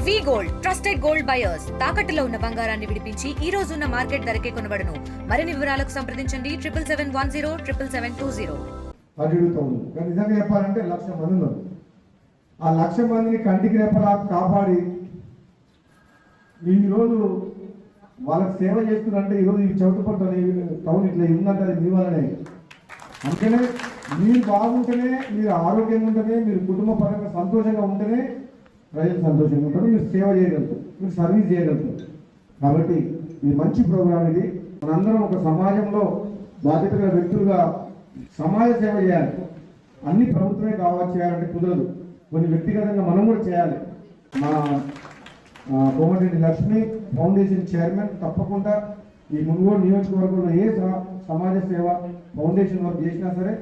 వి gold trusted gold buyers తాకట్టులో ఉన్న బంగారాన్ని విడిపించి ఈ రోజు ఉన్న మార్కెట్ ధరకే కొనబడును. మరిన్ని వివరాలకు సంప్రదించండి 77107720. అడుగుతుంది కానీ నిజంగా చెప్పాలంటే 1,00,000 మంది ఉన్నారు. ఆ 1,00,000 మందిని కంటికి రెప్పలా కాపాడి ఈరోజు వాళ్ళకి సేవ చేస్తున్నారంటే ఈరోజు ఈ చౌటుపట్టు టౌన్ ఇట్లా ఉందంటే అది మీ వల్లనే. అందుకనే మీరు బాగుంటేనే, మీరు ఆరోగ్యంగా ఉంటేనే, మీరు కుటుంబ పరంగా సంతోషంగా ఉంటేనే ప్రజలు సంతోషంగా ఉంటారు, మీరు సేవ చేయగలుగుతారు, మీరు సర్వీస్ చేయగలుగుతారు. కాబట్టి ఇది మంచి ప్రోగ్రాం. ఇది మనందరం ఒక సమాజంలో బాధ్యత గల వ్యక్తులుగా సమాజ సేవ చేయాలి. అన్ని ప్రభుత్వమే కావాలి చేయాలంటే కుదరదు, కొన్ని వ్యక్తిగతంగా మనం కూడా చేయాలి. మా కోమటిరెడ్డి లక్ష్మి ఫౌండేషన్ చైర్మన్ తప్పకుండా ఈ మునుగోడు నియోజకవర్గంలో ఏ సమాజ సేవ ఫౌండేషన్ వర్క్ చేసినా సరే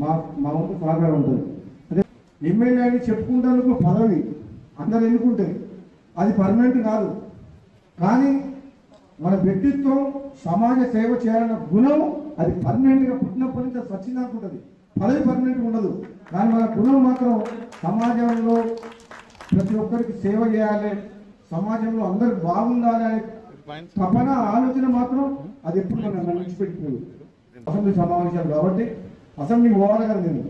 మా వంతు సహకారం ఉంటుంది. అదే ఎమ్మెల్యే అని చెప్పుకుంటానికి పదవి అందరు ఎన్నుకుంటే అది పర్మనెంట్ కాదు, కానీ మన వ్యక్తిత్వం సమాజ సేవ చేయాలన్న గుణం అది పర్మనెంట్గా పుట్టినప్పటి నుంచి అది సచ్చిదానికి ఉంటుంది. పదవి పర్మనెంట్ ఉండదు, కానీ మన గుణం మాత్రం సమాజంలో ప్రతి ఒక్కరికి సేవ చేయాలి, సమాజంలో అందరు బాగుండాలి అనే తపన ఆలోచన మాత్రం అది ఎప్పుడు మనం విడిచిపెట్టిపోదు. అసెంబ్లీ సమావేశాలు కాబట్టి అసెంబ్లీకి పోవాలి కదా, నేను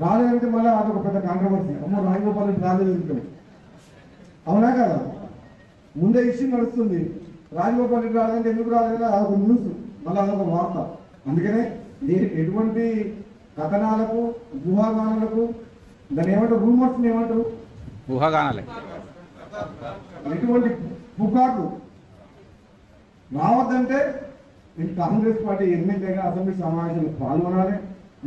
రాలేదంటే మళ్ళీ అదొక పెద్ద కాంట్రవర్సీ. అమ్మ రాజగోపాల్ రెడ్డి రాలేదు, అవునా కదా? ముందే ఇష్యూ నడుస్తుంది, రాజగోపాల్ రెడ్డి రాలేదంటే ఎందుకు రాలేదు అదొక న్యూస్, మళ్ళీ అదొక వార్త. అందుకనే ఎటువంటి కథనాలకు ఊహాగానాలకు దాన్ని ఏమంటారు, రూమర్స్ ఏమంటారు, ఊహాగానాలే, ఎటువంటి పుకార్లు రావద్దంటే నేను కాంగ్రెస్ పార్టీ ఎమ్మెల్యేగా అసెంబ్లీ సమావేశంలో పాల్గొనాలి,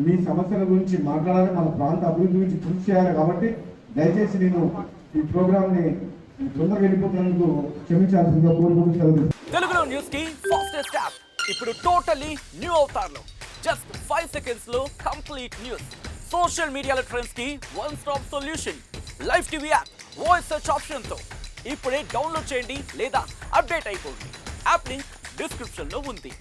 మీ సమస్యల గురించి మాట్లాడాలి, మన ప్రాంత అభివృద్ధి గురించి కృషి చేయాలి. కాబట్టి దయచేసి నేను ఈ ప్రోగ్రామ్ని తొందరగా వెళ్ళిపోతున్నందుకు క్షమించాల్సిందిగా కోరుకుంటూ సెలవు. తెలుగులో న్యూస్ కి ఫాస్టెస్ట్ యాప్ ఇప్పుడు టోటలీ న్యూ అవతార్లో జస్ట్ 5 seconds లో కంప్లీట్ న్యూస్. సోషల్ మీడియాలో ట్రెండ్స్ కి one stop solution. Live TV app voice search option తో ఇప్పుడే డౌన్లోడ్ చేయండి లేదా అప్డేట్ అయిపోండి. యాప్ లింక్ డిస్క్రిప్షన్ లో ఉంది.